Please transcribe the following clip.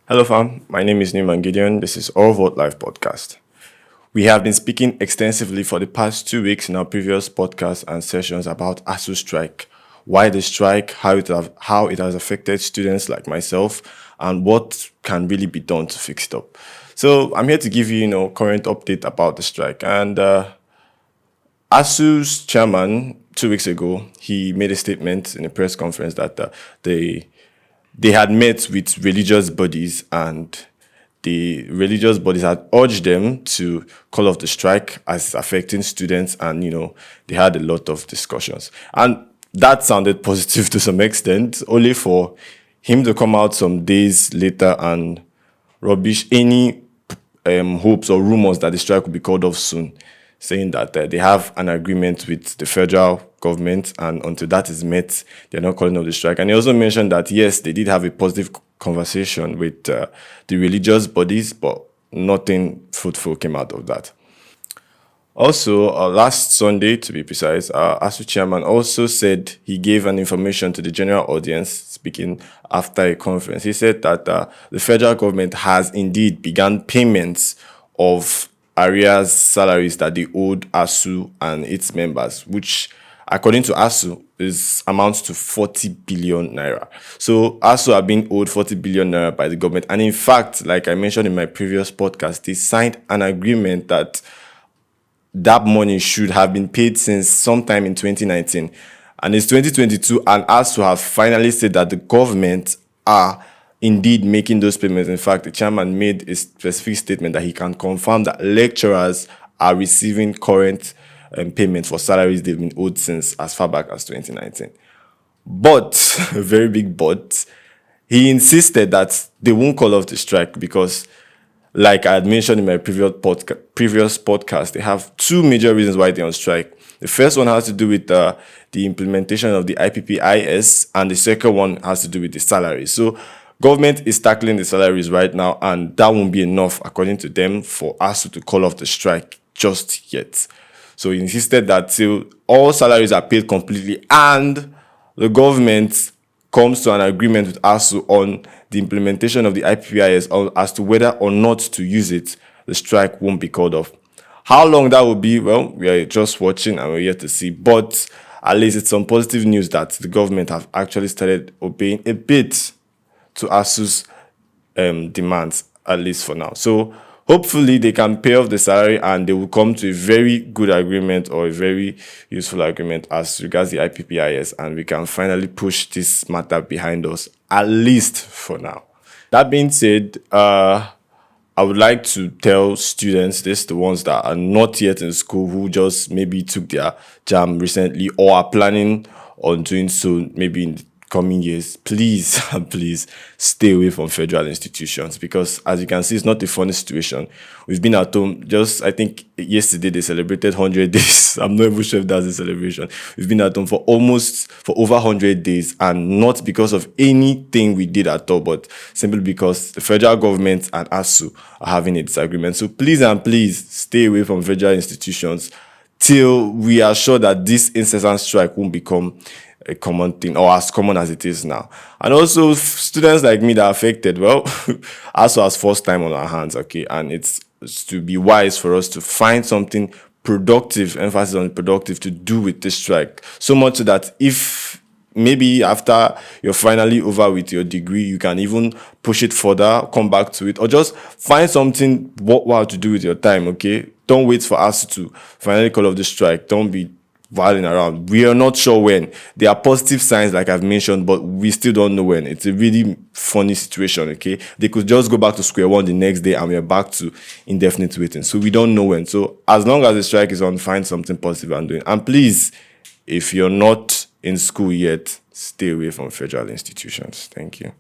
Hello, fam. My name is Newman Gideon. This is All Vote Live podcast. We have been speaking extensively for the past 2 weeks in our previous podcasts and sessions about Asuu strike, why the strike, how it has affected students like myself, and what can really be done to fix it up. So I'm here to give you, current update about the strike. And Asu's chairman 2 weeks ago, he made a statement in a press conference that they had met with religious bodies and the religious bodies had urged them to call off the strike as it's affecting students, and they had a lot of discussions, and that sounded positive to some extent, only for him to come out some days later and rubbish any hopes or rumors that the strike will be called off soon, saying that they have an agreement with the federal government, and until that is met, they're not calling off the strike. And he also mentioned that, yes, they did have a positive conversation with the religious bodies, but nothing fruitful came out of that. Also, last Sunday, to be precise, ASU chairman also said he gave an information to the general audience, speaking after a conference. He said that the federal government has indeed begun payments of arrears salaries that they owed ASU and its members, which, according to ASU, amounts to 40 billion naira. So ASU are being owed 40 billion naira by the government. And in fact, like I mentioned in my previous podcast, they signed an agreement that money should have been paid since sometime in 2019. And it's 2022, and ASU have finally said that the government are indeed making those payments. In fact, the chairman made a specific statement that he can confirm that lecturers are receiving current payments for salaries they've been owed since as far back as 2019. But, a very big but, he insisted that they won't call off the strike because, like I had mentioned in my previous podcast, they have two major reasons why they're on strike. The first one has to do with the implementation of the IPPIS, and the second one has to do with the salaries. So, government is tackling the salaries right now, and that won't be enough, according to them, for ASU to call off the strike just yet. So he insisted that till all salaries are paid completely and the government comes to an agreement with ASU on the implementation of the IPPIS as to whether or not to use it, the strike won't be called off. How long that will be, well, we are just watching and we're yet to see. But at least it's some positive news that the government have actually started obeying a bit to ASU's demands, at least for now. So hopefully they can pay off the salary and they will come to a very good agreement or a very useful agreement as regards the IPPIS, and we can finally push this matter behind us, at least for now. That being said, I would like to tell students this, the ones that are not yet in school, who just maybe took their JAM recently or are planning on doing so maybe in the coming years, please stay away from federal institutions, because as you can see, it's not a funny situation. We've been at home, just I think yesterday they celebrated 100 days. I'm not even sure if that's a celebration. We've been at home for over 100 days, and not because of anything we did at all, but simply because the federal government and ASU are having a disagreement. So please stay away from federal institutions till we are sure that this incessant strike won't become a common thing, or as common as it is now. And also, students like me that are affected, well, ASU has first time on our hands, okay? And it's to be wise for us to find something productive, emphasis on productive, to do with this strike. So much so that if maybe after you're finally over with your degree, you can even push it further, come back to it, or just find something worthwhile to do with your time, okay? Don't wait for us to finally call off the strike. Don't be whirling around. We are not sure when. There are positive signs, like I've mentioned, but we still don't know when. It's a really funny situation, okay? They could just go back to square one the next day and we're back to indefinite waiting. So we don't know when. So as long as the strike is on, find something positive and doing. And please, if you're not in school yet, stay away from federal institutions. Thank you.